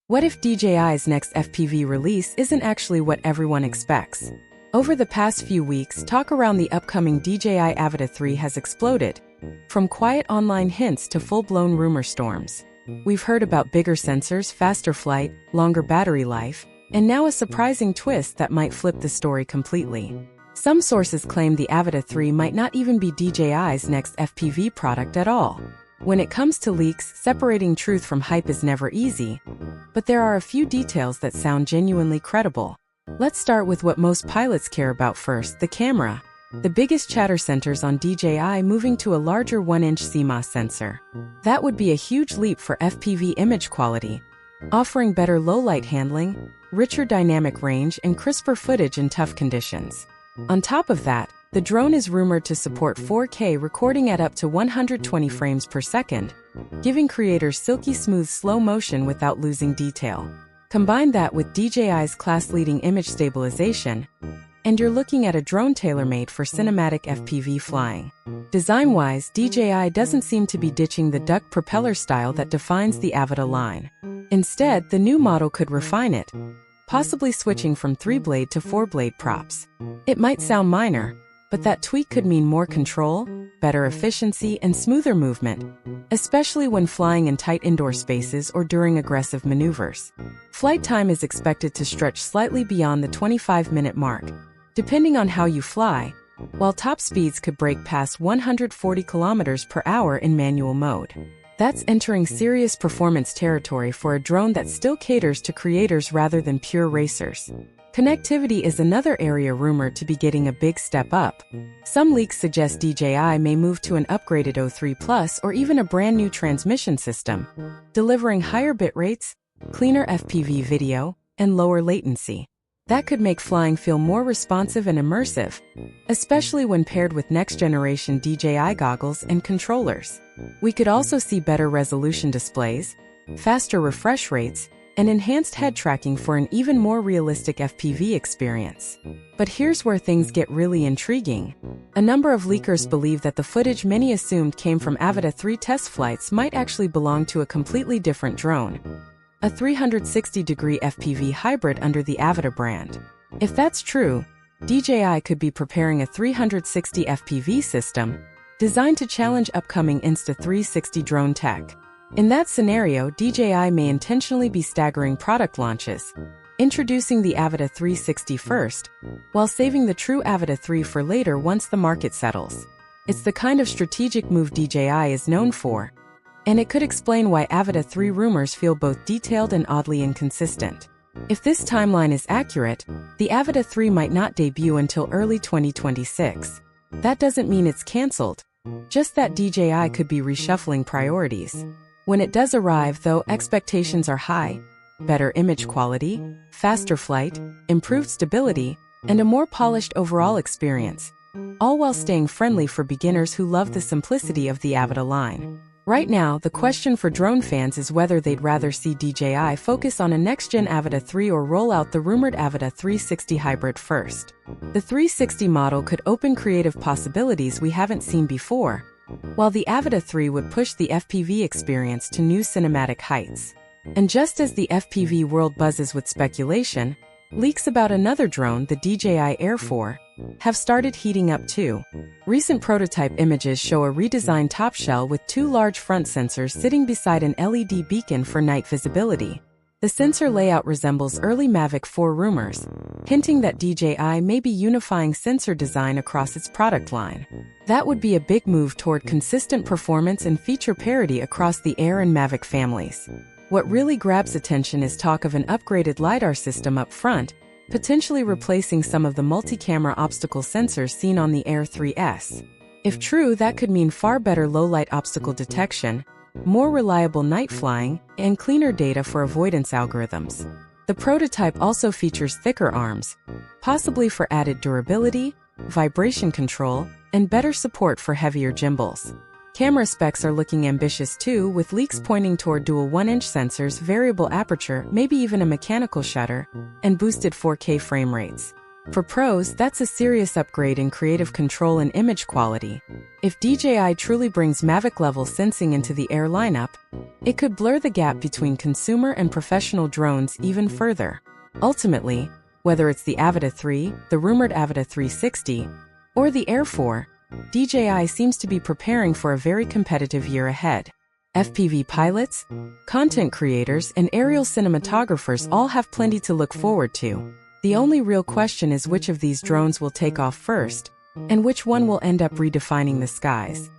What if DJI's next FPV release isn't actually what everyone expects? Over the past few weeks, talk around the upcoming DJI Avata 3 has exploded. From quiet online hints to full-blown rumor storms. We've heard about bigger sensors, faster flight, longer battery life, and now a surprising twist that might flip the story completely. Some sources claim the Avata 3 might not even be DJI's next FPV product at all. When it comes to leaks, separating truth from hype is never easy, but there are a few details that sound genuinely credible. Let's start with what most pilots care about first, the camera. The biggest chatter centers on DJI moving to a larger 1-inch CMOS sensor. That would be a huge leap for FPV image quality, offering better low-light handling, richer dynamic range, and crisper footage in tough conditions. On top of that, the drone is rumored to support 4K recording at up to 120 frames per second, giving creators silky smooth slow motion without losing detail. Combine that with DJI's class-leading image stabilization, and you're looking at a drone tailor-made for cinematic FPV flying. Design-wise, DJI doesn't seem to be ditching the duck propeller style that defines the Avata line. Instead, the new model could refine it, possibly switching from 3-blade to 4-blade props. It might sound minor, but that tweak could mean more control, better efficiency, and smoother movement, especially when flying in tight indoor spaces or during aggressive maneuvers. Flight time is expected to stretch slightly beyond the 25-minute mark, depending on how you fly, while top speeds could break past 140 km per hour in manual mode. That's entering serious performance territory for a drone that still caters to creators rather than pure racers. Connectivity is another area rumored to be getting a big step up. Some leaks suggest DJI may move to an upgraded O3 Plus or even a brand new transmission system, delivering higher bit rates, cleaner FPV video, and lower latency. That could make flying feel more responsive and immersive, especially when paired with next-generation DJI goggles and controllers. We could also see better resolution displays, faster refresh rates, and enhanced head tracking for an even more realistic FPV experience. But here's where things get really intriguing. A number of leakers believe that the footage many assumed came from Avata 3 test flights might actually belong to a completely different drone, a 360-degree FPV hybrid under the Avata brand. If that's true, DJI could be preparing a 360 FPV system designed to challenge upcoming Insta360 drone tech. In that scenario, DJI may intentionally be staggering product launches, introducing the Avata 360 first, while saving the true Avata 3 for later once the market settles. It's the kind of strategic move DJI is known for, and it could explain why Avata 3 rumors feel both detailed and oddly inconsistent. If this timeline is accurate, the Avata 3 might not debut until early 2026. That doesn't mean it's cancelled, just that DJI could be reshuffling priorities. When it does arrive, though, expectations are high: better image quality, faster flight, improved stability, and a more polished overall experience, all while staying friendly for beginners who love the simplicity of the Avata line. Right now, the question for drone fans is whether they'd rather see DJI focus on a next-gen Avata 3 or roll out the rumored Avata 360 hybrid first. The 360 model could open creative possibilities we haven't seen before, while the Avata 3 would push the FPV experience to new cinematic heights. And just as the FPV world buzzes with speculation, leaks about another drone, the DJI Air 4, have started heating up too. Recent prototype images show a redesigned top shell with two large front sensors sitting beside an LED beacon for night visibility. The sensor layout resembles early Mavic 4 rumors, hinting that DJI may be unifying sensor design across its product line. That would be a big move toward consistent performance and feature parity across the Air and Mavic families. What really grabs attention is talk of an upgraded LiDAR system up front, potentially replacing some of the multi-camera obstacle sensors seen on the Air 3S. If true, that could mean far better low-light obstacle detection, more reliable night flying, and cleaner data for avoidance algorithms. The prototype also features thicker arms, possibly for added durability, vibration control, and better support for heavier gimbals. Camera specs are looking ambitious too, with leaks pointing toward dual 1-inch sensors, variable aperture, maybe even a mechanical shutter, and boosted 4K frame rates. For pros, that's a serious upgrade in creative control and image quality. If DJI truly brings Mavic-level sensing into the Air lineup, it could blur the gap between consumer and professional drones even further. Ultimately, whether it's the Avata 3, the rumored Avata 360, or the Air 4, DJI seems to be preparing for a very competitive year ahead. FPV pilots, content creators, and aerial cinematographers all have plenty to look forward to. The only real question is which of these drones will take off first, and which one will end up redefining the skies.